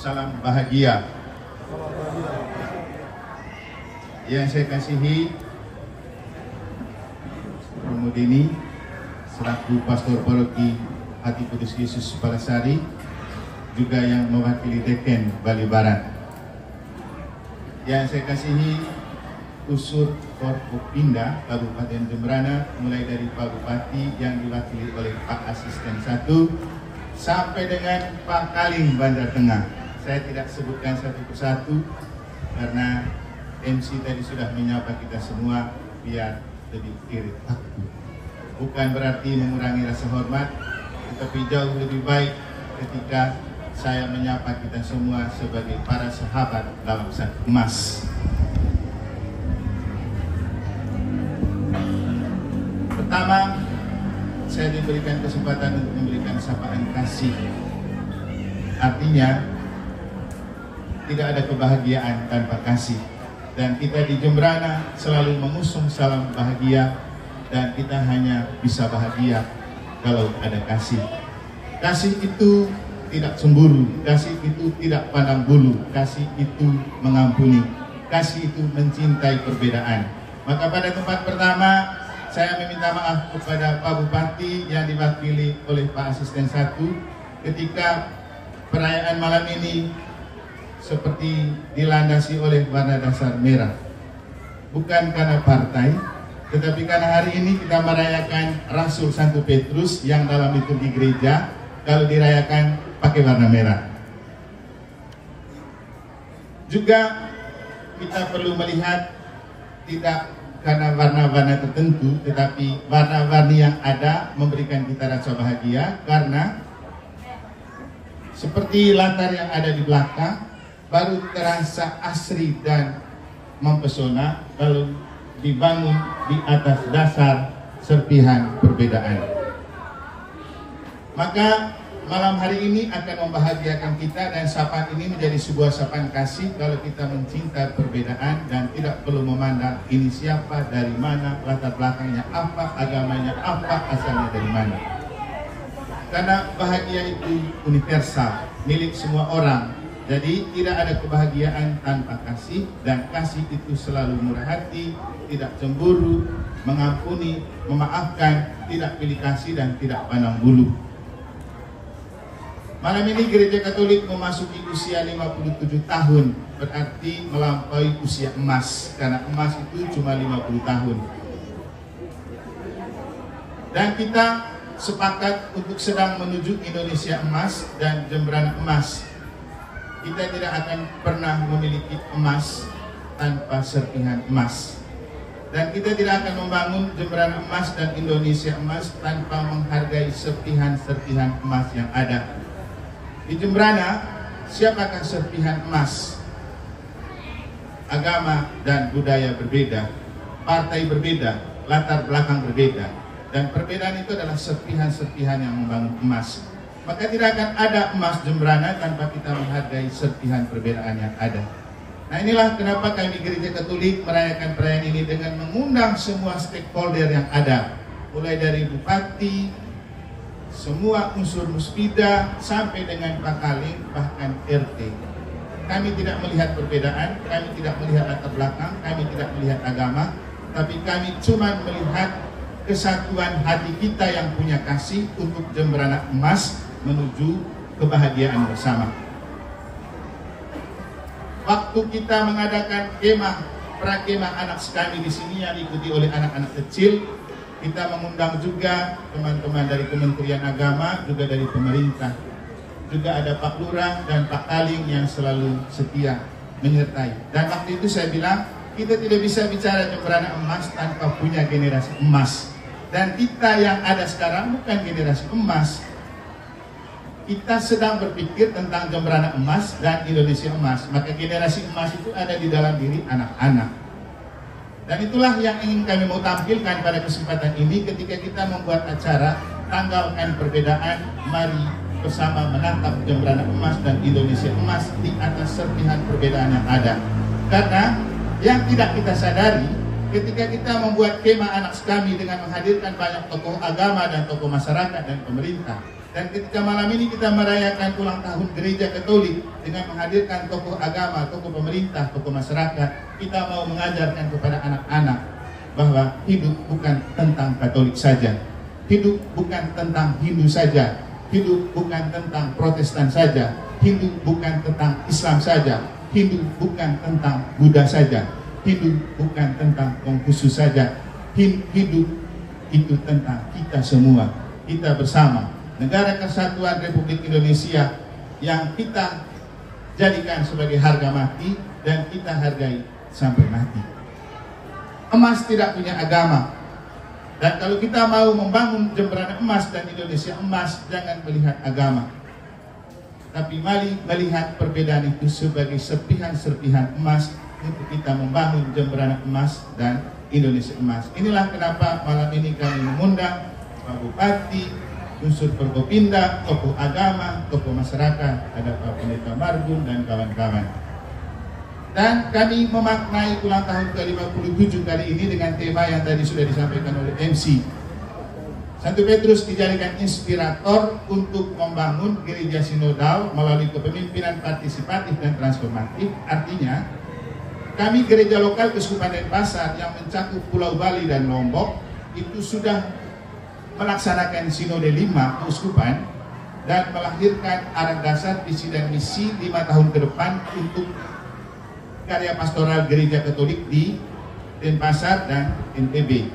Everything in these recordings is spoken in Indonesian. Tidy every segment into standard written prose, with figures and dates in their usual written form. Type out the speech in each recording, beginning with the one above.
salam bahagia. Yang saya kasihi Romo Deni selaku Pastor Paroki Hati Kudus Yesus Palasari, juga yang mewakili Deken Bali Barat. Yang saya kasihi Usur Forkopimda Kabupaten Jembrana, mulai dari Pak Bupati yang diwakili oleh Pak Asisten 1 sampai dengan Pak Kaling Bandar Tengah. Saya tidak sebutkan satu persatu karena MC tadi sudah menyapa kita semua biar lebih irit waktu. Bukan berarti mengurangi rasa hormat, tetapi jauh lebih baik ketika saya menyapa kita semua sebagai para sahabat dalam satu emas. Pertama, saya diberikan kesempatan untuk memberikan sapaan kasih. Artinya, tidak ada kebahagiaan tanpa kasih. Dan kita di Jembrana selalu mengusung salam bahagia, dan kita hanya bisa bahagia kalau ada kasih. Kasih itu tidak cemburu, kasih itu tidak pandang bulu, kasih itu mengampuni, kasih itu mencintai perbedaan. Maka pada tempat pertama, saya meminta maaf kepada Pak Bupati yang diwakili oleh Pak Asisten 1 ketika perayaan malam ini seperti dilandasi oleh warna dasar merah. Bukan karena partai, tetapi karena hari ini kita merayakan Rasul Santo Petrus yang dalam liturgi gereja kalau dirayakan pakai warna merah. Juga kita perlu melihat tidak karena warna-warna tertentu, tetapi warna-warni yang ada memberikan kita rasa bahagia karena seperti latar yang ada di belakang baru terasa asri dan mempesona kalau dibangun di atas dasar serpihan perbedaan. Maka malam hari ini akan membahagiakan kita, dan sapaan ini menjadi sebuah sapaan kasih kalau kita mencinta perbedaan dan tidak perlu memandang ini siapa, dari mana, latar belakangnya apa, agamanya apa, asalnya dari mana. Karena bahagia itu universal, milik semua orang. Jadi tidak ada kebahagiaan tanpa kasih, dan kasih itu selalu murah hati, tidak cemburu, mengampuni, memaafkan, tidak pilih kasih dan tidak pandang bulu. Malam ini Gereja Katolik memasuki usia 57 tahun, berarti melampaui usia emas, karena emas itu cuma 50 tahun. Dan kita sepakat untuk sedang menuju Indonesia emas dan Jembrana emas. Kita tidak akan pernah memiliki emas tanpa serpihan emas. Dan kita tidak akan membangun Jembrana emas dan Indonesia emas tanpa menghargai serpihan-serpihan emas yang ada. Di Jembrana, siapakah serpihan emas? Agama dan budaya berbeda, partai berbeda, latar belakang berbeda, dan perbedaan itu adalah serpihan-serpihan yang membangun emas. Maka tidak akan ada emas Jembrana tanpa kita menghargai serpihan perbedaan yang ada. Nah, inilah kenapa kami Gereja Katolik merayakan perayaan ini dengan mengundang semua stakeholder yang ada, mulai dari bupati, semua unsur muspida sampai dengan Pak Kaling, bahkan RT. Kami tidak melihat perbedaan, kami tidak melihat latar belakang, kami tidak melihat agama, tapi kami cuma melihat kesatuan hati kita yang punya kasih untuk Jembrana emas menuju kebahagiaan bersama. Waktu kita mengadakan kemah, prakemah anak kami di sini yang diikuti oleh anak-anak kecil, kita mengundang juga teman-teman dari Kementerian Agama, juga dari pemerintah. Juga ada Pak Lurah dan Pak Kaling yang selalu setia menyertai. Dan waktu itu saya bilang, kita tidak bisa bicara Jembrana emas tanpa punya generasi emas. Dan kita yang ada sekarang bukan generasi emas. Kita sedang berpikir tentang Jembrana emas dan Indonesia emas. Maka generasi emas itu ada di dalam diri anak-anak. Dan itulah yang ingin kami mau tampilkan pada kesempatan ini ketika kita membuat acara Tanggalkan Perbedaan, mari bersama menatap Jembrana emas dan Indonesia emas di atas serpihan perbedaan yang ada. Karena yang tidak kita sadari, ketika kita membuat kemah anak kami dengan menghadirkan banyak tokoh agama dan tokoh masyarakat dan pemerintah, Dan ketika malam ini kita merayakan ulang tahun Gereja Katolik dengan menghadirkan tokoh agama, tokoh pemerintah, tokoh masyarakat, kita mau mengajarkan kepada anak-anak bahwa hidup bukan tentang Katolik saja, hidup bukan tentang Hindu saja, hidup bukan tentang Protestan saja, hidup bukan tentang Islam saja, hidup bukan tentang Buddha saja, hidup bukan tentang Konghucu saja, hidup itu tentang kita semua, kita bersama. Negara Kesatuan Republik Indonesia yang kita jadikan sebagai harga mati dan kita hargai sampai mati. Emas tidak punya agama. Dan kalau kita mau membangun Jemberana emas dan Indonesia emas, jangan melihat agama. Tapi mari melihat perbedaan itu sebagai serpihan-serpihan emas untuk kita membangun Jemberana emas dan Indonesia emas. Inilah kenapa malam ini kami mengundang Pak Bupati, unsur Forkopimda, tokoh agama, tokoh masyarakat, ada Pak Pendeta Margun dan kawan-kawan. Dan kami memaknai ulang tahun ke-57 kali ini dengan tema yang tadi sudah disampaikan oleh MC. Santo Petrus dijadikan inspirator untuk membangun gereja sinodal melalui kepemimpinan partisipatif dan transformatif. Artinya, kami gereja lokal Keuskupan Denpasar yang mencakup Pulau Bali dan Lombok itu sudah melaksanakan sinode 5 keuskupan dan melahirkan arah dasar visi dan misi 5 tahun ke depan untuk karya pastoral gereja Katolik di Denpasar dan NTB.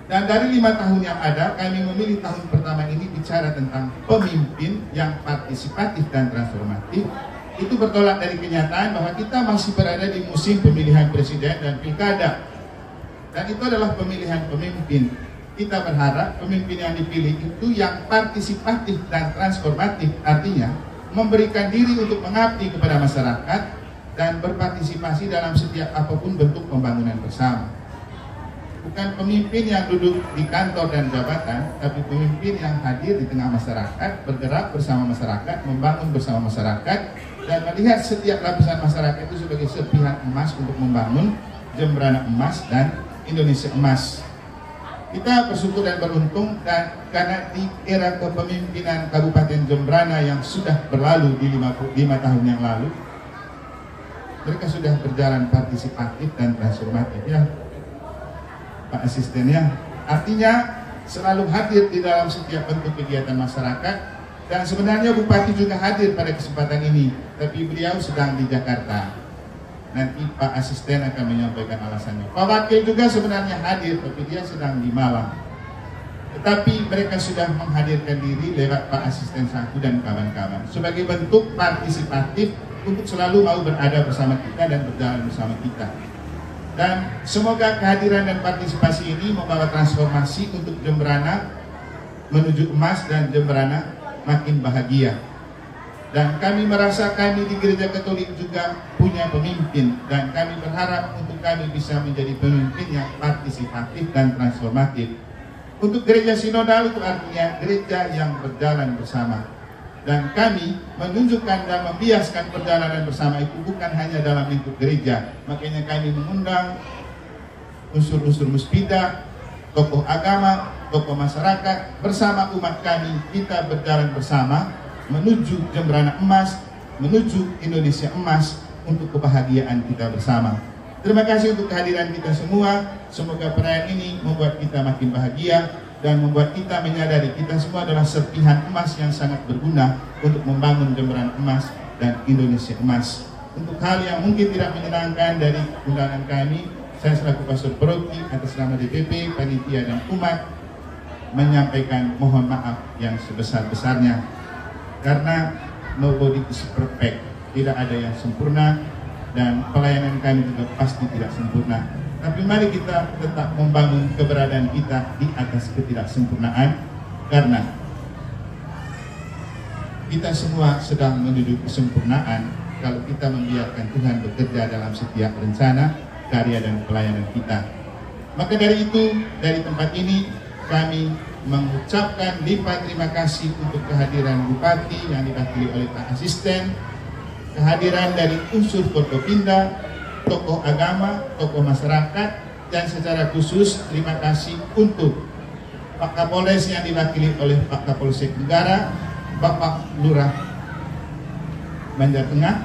Dan dari 5 tahun yang ada, kami memilih tahun pertama ini bicara tentang pemimpin yang partisipatif dan transformatif. Itu bertolak dari kenyataan bahwa kita masih berada di musim pemilihan presiden dan pilkada. Dan itu adalah pemilihan pemimpin. Kita berharap pemimpin yang dipilih itu yang partisipatif dan transformatif, artinya memberikan diri untuk mengabdi kepada masyarakat dan berpartisipasi dalam setiap apapun bentuk pembangunan bersama. Bukan pemimpin yang duduk di kantor dan jabatan, tapi pemimpin yang hadir di tengah masyarakat, bergerak bersama masyarakat, membangun bersama masyarakat, dan melihat setiap lapisan masyarakat itu sebagai serpihan emas untuk membangun Jemberana emas dan Indonesia emas. Kita bersyukur dan beruntung dan karena di era kepemimpinan Kabupaten Jemberana yang sudah berlalu di 5 tahun yang lalu, mereka sudah berjalan partisipatif dan transformatif ya Pak Asistennya. Artinya selalu hadir di dalam setiap bentuk kegiatan masyarakat, dan sebenarnya Bupati juga hadir pada kesempatan ini, tapi beliau sedang di Jakarta. Nanti Pak Asisten akan menyampaikan alasannya. Pak Wakil juga sebenarnya hadir, tapi dia sedang di Malang. Tetapi mereka sudah menghadirkan diri lewat Pak Asisten Sangku dan kawan-kawan sebagai bentuk partisipatif untuk selalu mau berada bersama kita dan berjalan bersama kita. Dan semoga kehadiran dan partisipasi ini membawa transformasi untuk Jemberana menuju emas dan Jemberana makin bahagia. Dan kami merasa kami di Gereja Katolik juga punya pemimpin, dan kami berharap untuk kami bisa menjadi pemimpin yang partisipatif dan transformatif. Untuk gereja sinodal itu artinya gereja yang berjalan bersama. Dan kami menunjukkan dan membiaskan perjalanan bersama itu bukan hanya dalam lingkup gereja. Makanya kami mengundang unsur-unsur muspida, tokoh agama, tokoh masyarakat, bersama umat kami, kita berjalan bersama menuju Jemberana emas, menuju Indonesia emas untuk kebahagiaan kita bersama. Terima kasih untuk kehadiran kita semua. Semoga perayaan ini membuat kita makin bahagia dan membuat kita menyadari kita semua adalah serpihan emas yang sangat berguna untuk membangun Jemberana emas dan Indonesia emas. Untuk hal yang mungkin tidak menyenangkan dari undangan kami, saya selaku Pastor Paroki atas nama DPP, panitia dan umat menyampaikan mohon maaf yang sebesar-besarnya. Karena nobody is perfect, tidak ada yang sempurna, dan pelayanan kami juga pasti tidak sempurna. Tapi mari kita tetap membangun keberadaan kita di atas ketidaksempurnaan, karena kita semua sedang menuju kesempurnaan kalau kita membiarkan Tuhan bekerja dalam setiap rencana, karya dan pelayanan kita. Maka dari itu, dari tempat ini kami mengucapkan limpah terima kasih untuk kehadiran Bupati yang diwakili oleh Pak Asisten, kehadiran dari unsur Forkopimda, tokoh agama, tokoh masyarakat, dan secara khusus terima kasih untuk Pak Kapolres yang diwakili oleh Pak Kapolsek Negara, Bapak Lurah Banjar Tengah,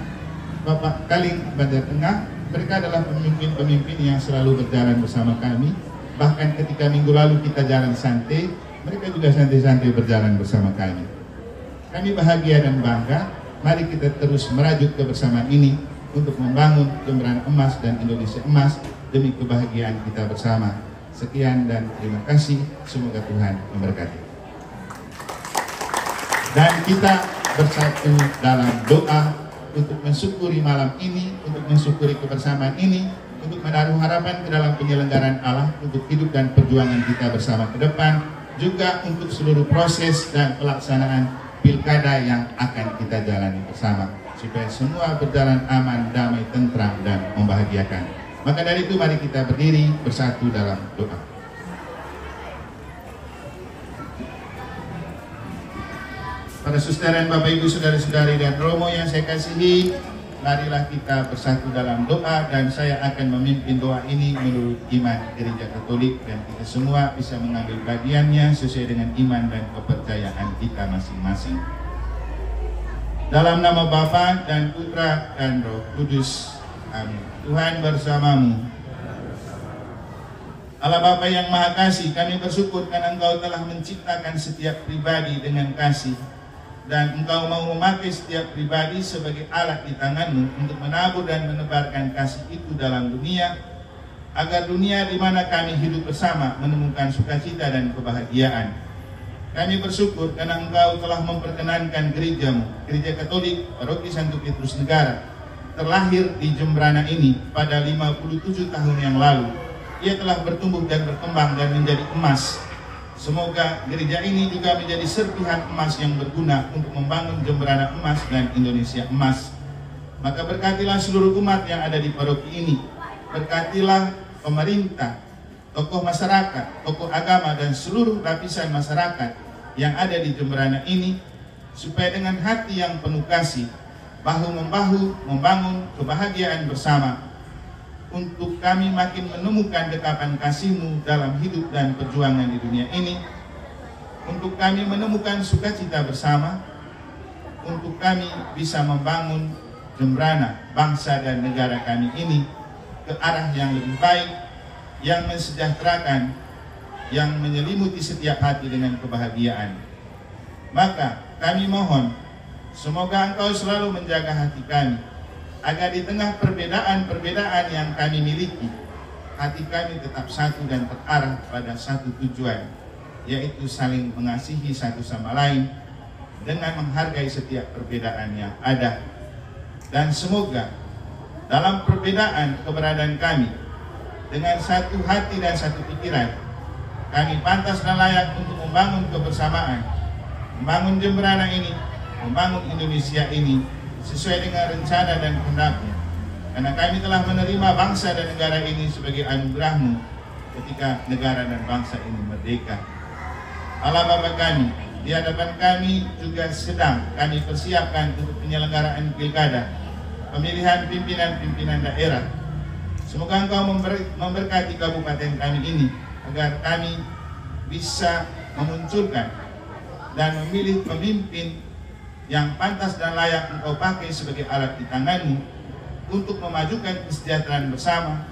Bapak Kaling Banjar Tengah. Mereka adalah pemimpin-pemimpin yang selalu berjalan bersama kami. Bahkan ketika minggu lalu kita jalan santai, mereka juga santai-santai berjalan bersama kami. Kami bahagia dan bangga. Mari kita terus merajut kebersamaan ini untuk membangun Jemberana Emas dan Indonesia Emas demi kebahagiaan kita bersama. Sekian dan terima kasih. Semoga Tuhan memberkati. Dan kita bersatu dalam doa untuk mensyukuri malam ini, untuk mensyukuri kebersamaan ini, untuk menaruh harapan ke dalam penyelenggaraan Allah untuk hidup dan perjuangan kita bersama ke depan, juga untuk seluruh proses dan pelaksanaan pilkada yang akan kita jalani bersama, supaya semua berjalan aman, damai, tentram, dan membahagiakan. Maka dari itu mari kita berdiri bersatu dalam doa. Para saudara, Bapak Ibu, saudara-saudari dan Romo yang saya kasihi, marilah kita bersatu dalam doa, dan saya akan memimpin doa ini menurut iman Gereja Katolik, dan kita semua bisa mengambil bagiannya sesuai dengan iman dan kepercayaan kita masing-masing. Dalam nama Bapa dan Putra dan Roh Kudus. Amin. Tuhan bersamamu. Allah Bapa yang Maha Kasih, kami bersyukur karena Engkau telah menciptakan setiap pribadi dengan kasih, dan Engkau mau memakai setiap pribadi sebagai alat di tangan-Mu untuk menabur dan menebarkan kasih itu dalam dunia, agar dunia di mana kami hidup bersama menemukan sukacita dan kebahagiaan. Kami bersyukur karena Engkau telah memperkenankan gereja-Mu, Gereja Katolik Paroki Santo Petrus Negara, terlahir di Jemberana ini pada 57 tahun yang lalu. Ia telah bertumbuh dan berkembang dan menjadi emas. Semoga gereja ini juga menjadi serpihan emas yang berguna untuk membangun Jemberana Emas dan Indonesia Emas. Maka berkatilah seluruh umat yang ada di paroki ini. Berkatilah pemerintah, tokoh masyarakat, tokoh agama, dan seluruh lapisan masyarakat yang ada di Jemberana ini, supaya dengan hati yang penuh kasih, bahu-membahu membangun kebahagiaan bersama, untuk kami makin menemukan dekapan kasih-Mu dalam hidup dan perjuangan di dunia ini, untuk kami menemukan sukacita bersama, untuk kami bisa membangun Jemberana, bangsa dan negara kami ini ke arah yang lebih baik, yang mensejahterakan, yang menyelimuti setiap hati dengan kebahagiaan. Maka kami mohon, semoga Engkau selalu menjaga hati kami, agar di tengah perbedaan-perbedaan yang kami miliki, hati kami tetap satu dan terarah pada satu tujuan, yaitu saling mengasihi satu sama lain dengan menghargai setiap perbedaan yang ada. Dan semoga dalam perbedaan keberadaan kami, dengan satu hati dan satu pikiran, kami pantas dan layak untuk membangun kebersamaan, membangun Jemberana ini, membangun Indonesia ini sesuai dengan rencana dan kehendak-Mu. Karena kami telah menerima bangsa dan negara ini sebagai anugerah-Mu ketika negara dan bangsa ini merdeka. Allah Bapa kami, di hadapan kami juga sedang kami persiapkan untuk penyelenggaraan pilkada, pemilihan pimpinan-pimpinan daerah. Semoga Engkau memberkati kabupaten kami ini, agar kami bisa memunculkan dan memilih pemimpin yang pantas dan layak Engkau pakai sebagai alat di tangan-Mu untuk memajukan kesejahteraan bersama,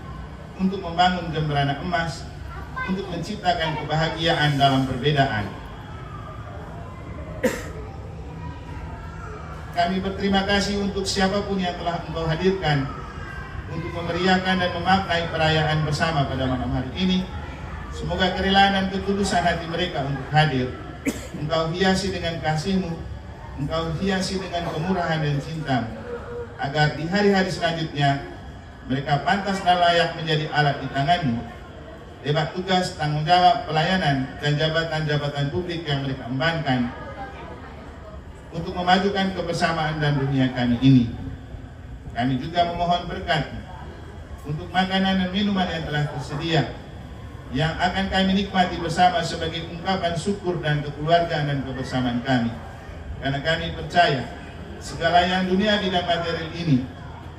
untuk membangun Jemberana Emas, untuk menciptakan kebahagiaan dalam perbedaan. Kami berterima kasih untuk siapapun yang telah Engkau hadirkan untuk memeriahkan dan memaknai perayaan bersama pada malam hari ini. Semoga kerelaan dan ketulusan hati mereka untuk hadir Engkau hiasi dengan kasih-Mu, Engkau hiasi dengan kemurahan dan cinta, agar di hari-hari selanjutnya mereka pantas dan layak menjadi alat di tangan-Mu, lewat tugas, tanggung jawab, pelayanan, dan jabatan-jabatan publik yang mereka embankan untuk memajukan kebersamaan dan dunia kami ini. Kami juga memohon berkat untuk makanan dan minuman yang telah tersedia, yang akan kami nikmati bersama sebagai ungkapan syukur dan kekeluargaan dan kebersamaan kami. Karena kami percaya segala yang dunia dan material ini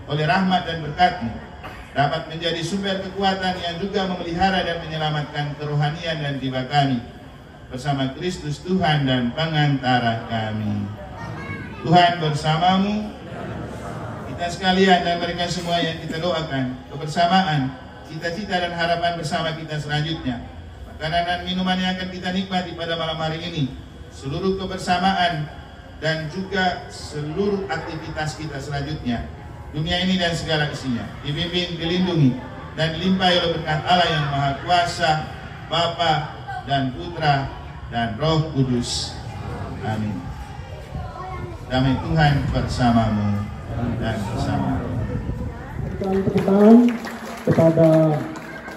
oleh rahmat dan berkat-Mu dapat menjadi sumber kekuatan yang juga memelihara dan menyelamatkan kerohanian dan jiwa kami. bersama Kristus Tuhan dan pengantara kami. Tuhan bersamamu, kita sekalian dan mereka semua yang kita doakan kebersamaan, cita-cita dan harapan bersama kita selanjutnya. Makanan dan minuman yang akan kita nikmati pada malam hari ini, seluruh kebersamaan dan juga seluruh aktivitas kita selanjutnya, dunia ini dan segala isinya, dibimbing, dilindungi, dan dilimpahi oleh berkat Allah yang Maha Kuasa, Bapa dan Putra dan Roh Kudus. Amin. Damai Tuhan bersamamu dan bersama. Tepuk tangan kepada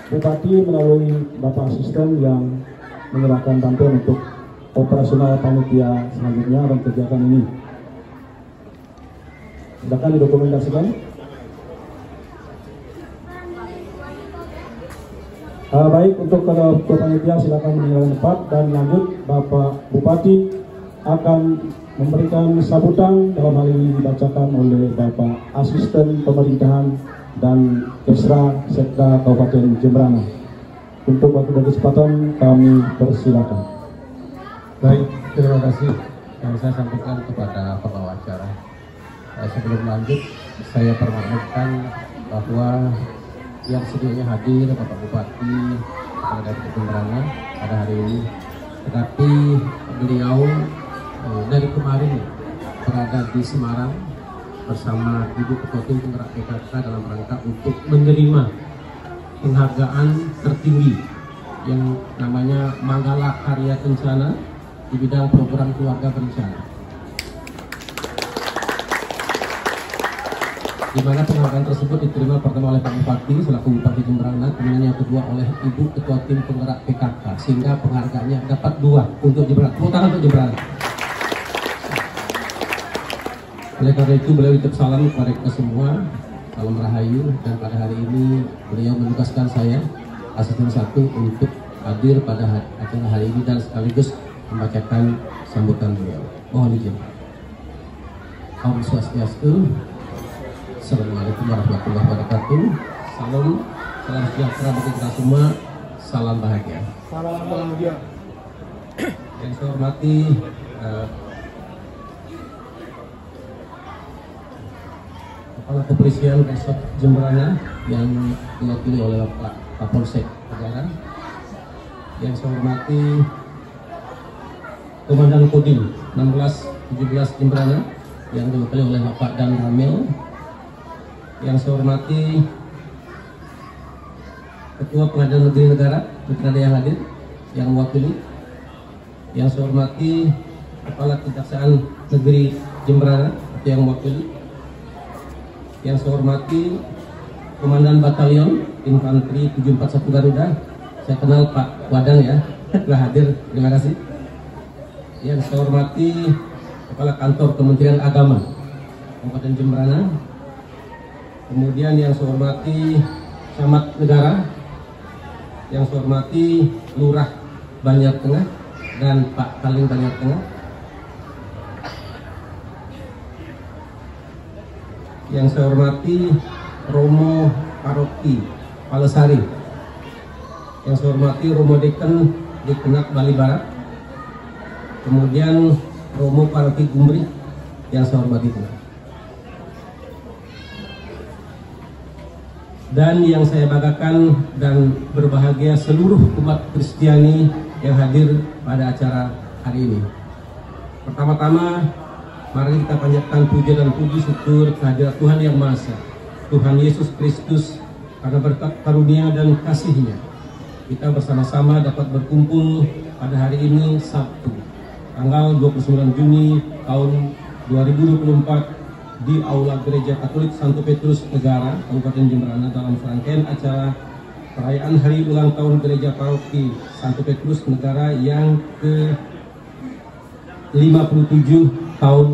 Bupati melalui Bapak Asisten yang menyerahkan bantuan untuk operasional panitia selanjutnya dan kegiatan ini. Silakan didokumentasikan. Baik, untuk ketua panitia silakan meninggalkan tempat dan lanjut. Bapak Bupati akan memberikan sambutan, dalam hal ini dibacakan oleh Bapak Asisten Pemerintahan dan Kesra Sekda Kabupaten Jemberana. Untuk waktu dan kesempatan kami persilakan. Baik, terima kasih yang saya sampaikan kepada pembawa acara. Sebelum lanjut, saya permaklumkan bahwa yang sedianya hadir Bapak Bupati dari Jemberana pada hari ini, tetapi beliau dari kemarin berada di Semarang bersama Ibu Ketua Tim Penggerak PKK dalam rangka untuk menerima penghargaan tertinggi yang namanya Manggala Karya Kencana di bidang program keluarga berencana, di mana penghargaan tersebut diterima pertama oleh Pak Bupati selaku Bupati Jemberana, kemudian yang kedua oleh Ibu Ketua Tim Penggerak PKK, sehingga penghargaannya dapat 2 untuk Jemberana. Tepuk tangan untuk Jemberana. Oleh karena itu beliau titip salam kepada kita semua, salam rahayu, dan pada hari ini beliau menugaskan saya asisten 1 untuk hadir pada acara hari ini dan sekaligus membacakan sambutan beliau. Mohon izin. Om Swastiastu. Assalamualaikum warahmatullahi wabarakatuh. Salam sejahtera bagi kita semua. Salam bahagia. Salam bahagia. Yang saya hormati Kepala Kepolisian Resort Jemberana yang diwakili oleh Pak Kapolsek Negara. Yang saya hormati Komandan Kodim 16-17 Jemberana yang diwakili oleh Bapak Dan Ramil. Yang saya hormati Ketua Pengadilan Negeri Negara, mungkin ada yang hadir yang mewakili. Yang saya hormati Kepala Kejaksaan Negeri Jemberana yang mewakili. Yang saya hormati Komandan Batalion Infanteri 741 Garuda, saya kenal Pak Wadang ya, telah hadir, terima kasih. Yang saya hormati Kepala Kantor Kementerian Agama Kabupaten Jemberana. Kemudian yang saya hormati Camat Negara, yang saya hormati Lurah Banjar Tengah dan Pak Kaling Banjar Tengah. Yang saya hormati Romo Paroki Palesari. Yang saya hormati Romo Deken Dekenak Bali Barat. Kemudian Romo Paroki Gumri yang saya hormati itu. Dan yang saya banggakan dan berbahagia seluruh umat Kristiani yang hadir pada acara hari ini. Pertama-tama, mari kita panjatkan puja dan puji syukur kehadirat Tuhan Yang Maha Esa, Tuhan Yesus Kristus, karena berkat karunia dan kasih-Nya kita bersama-sama dapat berkumpul pada hari ini Sabtu, tanggal 29 Juni tahun 2024 di Aula Gereja Katolik Santo Petrus Negara, Kabupaten Jemberana, dalam serangkaian acara perayaan Hari Ulang Tahun Gereja Paroki Santo Petrus Negara yang ke-57 tahun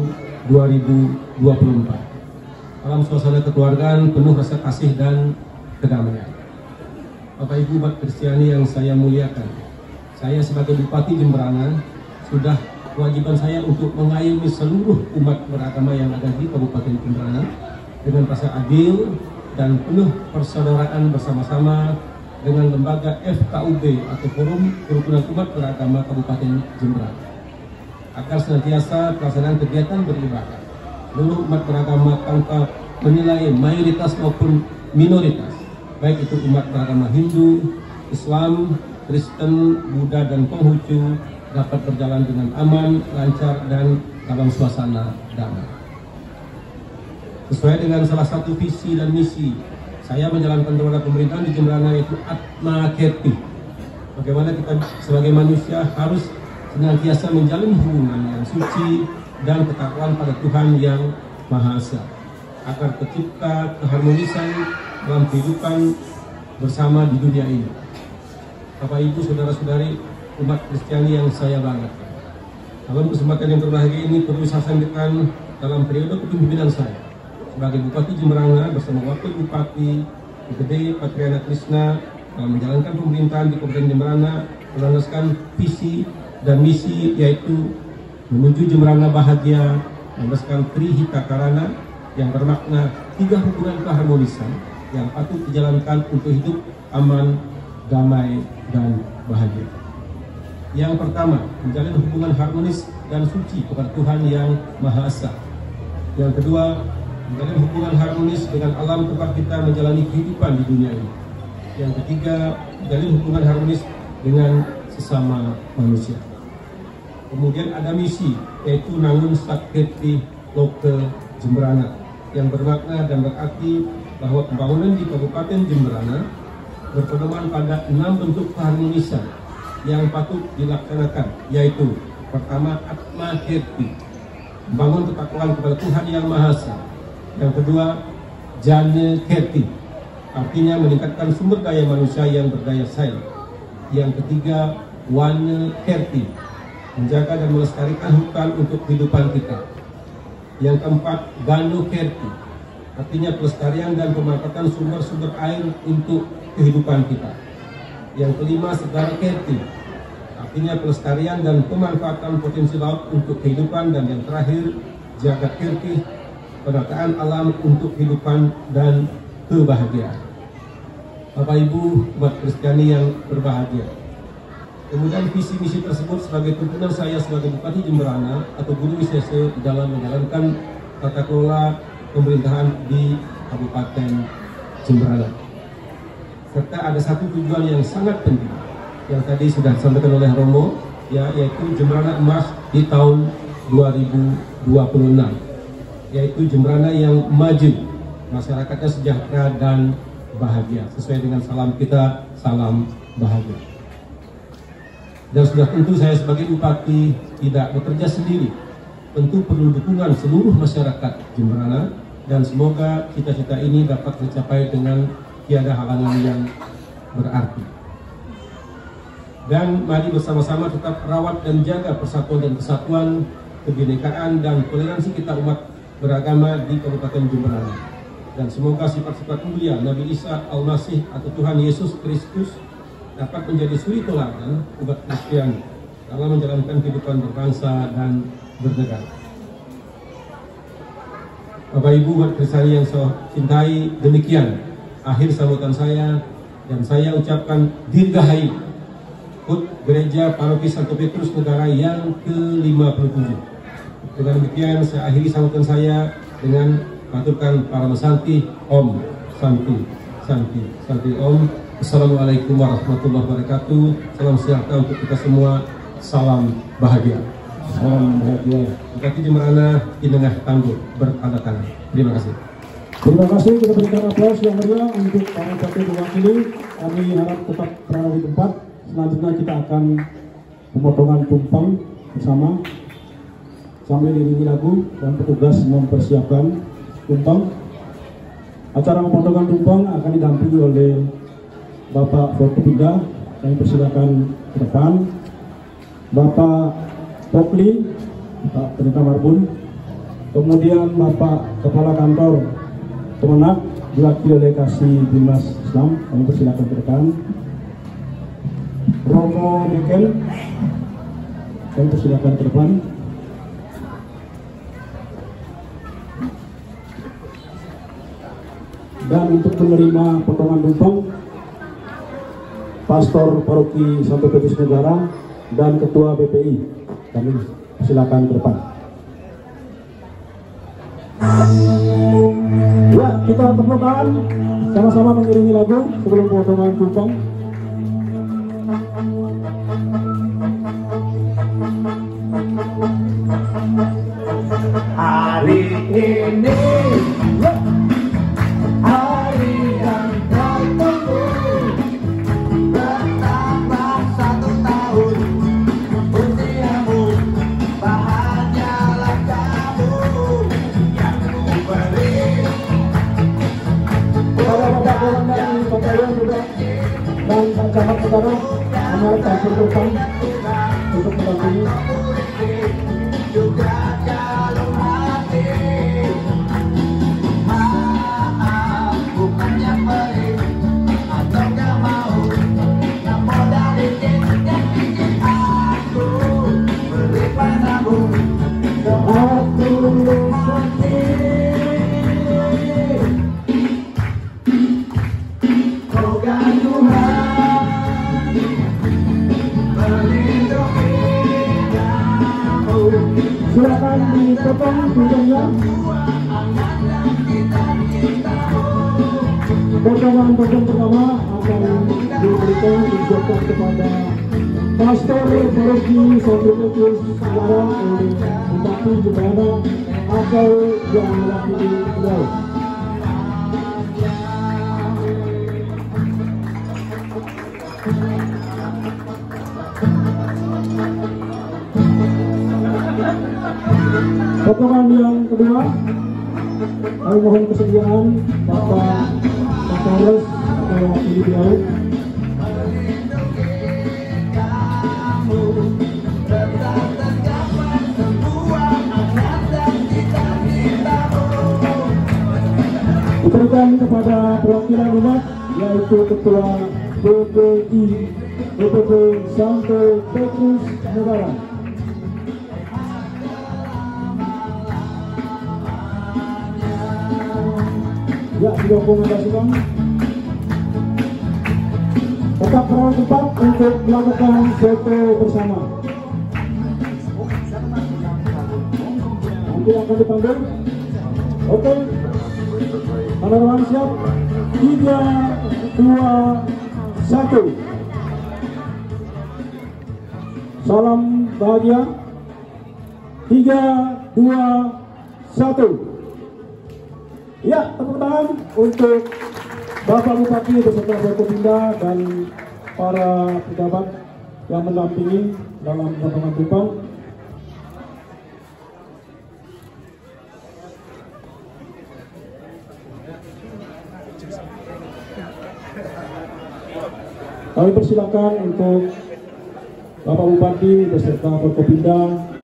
2024. Dalam suasana kekeluargaan penuh rasa kasih dan kedamaian. Bapak Ibu umat Kristiani yang saya muliakan, saya sebagai Bupati Jemberana sudah kewajiban saya untuk mengayomi seluruh umat beragama yang ada di Kabupaten Jemberana dengan rasa adil dan penuh persaudaraan bersama-sama dengan lembaga FKUB atau Forum Kerukunan Umat Beragama Kabupaten Jemberana agar senantiasa pelaksanaan kegiatan beribadah seluruh umat beragama tanpa menilai mayoritas maupun minoritas, baik itu umat beragama Hindu, Islam, Kristen, Buddha, dan Konghucu dapat berjalan dengan aman, lancar, dan dalam suasana damai. Sesuai dengan salah satu visi dan misi saya menjalankan kepada pemerintahan di Jemberana, yaitu Atma Kirti. Bagaimana kita sebagai manusia harus senantiasa menjalin hubungan yang suci dan ketakwaan pada Tuhan yang Maha Esa, agar tercipta keharmonisan dalam kehidupan bersama di dunia ini. Bapak Ibu, saudara-saudari umat Kristiani yang saya banggakan, dalam kesempatan yang berbahagia ini perlu saya sampaikan dalam periode kepemimpinan saya sebagai Bupati Jemberana bersama Wakil Bupati Gede Patriana Krishna dalam menjalankan pemerintahan di Kabupaten Jemberana melandaskan visi dan misi, yaitu menuju Jemberana bahagia, melandaskan Trihita Karana yang bermakna 3 hubungan keharmonisan yang patut dijalankan untuk hidup aman, damai, dan bahagia. Yang pertama, menjalin hubungan harmonis dan suci kepada Tuhan yang Maha Esa. Yang kedua, menjalin hubungan harmonis dengan alam tempat kita menjalani kehidupan di dunia ini. Yang ketiga, menjalin hubungan harmonis dengan sesama manusia. Kemudian ada misi, yaitu Nangun Satkirti Loke Jemberana, yang bermakna dan berarti bahwa pembangunan di Kabupaten Jemberana berpedoman pada 6 bentuk keharmonisan yang patut dilaksanakan, yaitu pertama, Atma Kirti, membangun ketakwaan kepada Tuhan yang Maha Esa. Yang kedua, Jane Kirti, artinya meningkatkan sumber daya manusia yang berdaya saing. Yang ketiga, Wane Kirti, menjaga dan melestarikan hutan untuk kehidupan kita. Yang keempat, Gano Kirti, artinya pelestarian dan pemanfaatan sumber-sumber air untuk kehidupan kita. Yang kelima, Segara Kirti, artinya pelestarian dan pemanfaatan potensi laut untuk kehidupan. Dan yang terakhir, Jagat Kirti, penataan alam untuk kehidupan dan kebahagiaan. Bapak Ibu umat Kristiani yang berbahagia, kemudian visi misi tersebut sebagai tuntunan saya sebagai Bupati Jemberana atau Guru Wisese dalam menjalankan tata kelola pemerintahan di Kabupaten Jemberana. Serta ada satu tujuan yang sangat penting yang tadi sudah disampaikan oleh Romo, yaitu Jemberana Emas di tahun 2026, yaitu Jemberana yang maju, masyarakatnya sejahtera dan bahagia, sesuai dengan salam kita, salam bahagia. Dan sudah tentu saya sebagai Bupati tidak bekerja sendiri, tentu perlu dukungan seluruh masyarakat Jemberana, dan semoga cita-cita ini dapat tercapai dengan tiada halangan yang berarti. Dan mari bersama-sama tetap rawat dan jaga persatuan dan kesatuan, kebinekaan dan toleransi kita umat beragama di Kabupaten Jemberana. Dan semoga sifat-sifat mulia Nabi Isa Al-Masih atau Tuhan Yesus Kristus dapat menjadi suri teladan umat Kristiani dalam menjalankan kehidupan berbangsa dan bernegara. Bapak Ibu umat Kristiani yang saya cintai, demikian akhir sambutan saya, dan saya ucapkan Dirgahayu HUT Gereja Paroki Santo Petrus Negara yang ke-57. Dengan demikian saya akhiri sambutan saya dengan maturkan para mesanti Om Santi Santi Santi Om. Assalamualaikum warahmatullahi wabarakatuh. Salam sejahtera untuk kita semua. Salam bahagia. Salam bahagia. Bupati Jemberana Inengah Tangguh bertanda tangan. Terima kasih. Terima kasih, kita berikan aplaus yang meriah untuk para wakil mewakili. Kami harap tetap berada di tempat. Selanjutnya kita akan pemotongan tumpeng bersama sambil diiringi lagu dan petugas mempersiapkan tumpeng. Acara pemotongan tumpeng akan didampingi oleh Bapak Forkopimda, kami persilakan ke depan. Bapak Pokli, Pak Pendeta Marbun, kemudian Bapak Kepala Kantor Kemenak diwakili oleh Kasih Bimas Islam, kami persilakan ke depan. Romo Deken, kami persilakan ke depan. Dan untuk menerima potongan tumpeng Pastor Paroki Santo Petrus Negara dan Ketua BPI. Kami silakan ke depan. Ya, kita tepuk tangan sama-sama mengiringi lagu sebelum pemotongan tumpang. Hari ini hari yang tertunggu, bertambah 1 tahun usiamu, bahagialah kamu yang kuberi. Kepada Bapak Komandan Batalion juga dan Pak Camat Utara menarik tumpang untuk mendampingi. Juga jalur hati, maaf bukannya pelit atau gak mau, yang modal dikit yang bikin aku beri padamu doaku sendiri. Semoga Tuhan melindungi kamu. Silakan dipotong tumpangnya. Potongan tumpang pertama akan diberikan diucapkan kepada Pastor Paroki Santo Petrus Negara oleh Bupati Jepara atau yang mewakili beliau. Potongan yang kedua, kami mohon kesediaan Bapak Kapolres atau wakili beliau. Diberikan kepada perwakilan umat yaitu Ketua BPI DPP Santo Petrus Negara. Ya, didokumentasikan. Tetap berada tempat untuk melakukan foto bersama. Nanti akan dipanggil. Oke. Penerangan siap. 3, 2, 1. Salam bahagia. 3, 2, 1. Ya, tepuk tangan untuk Bapak Bupati beserta Forkopimda dan para pejabat yang mendampingi dalam potongan tumpang. Kami persilakan untuk Bapak Bupati beserta Forkopimda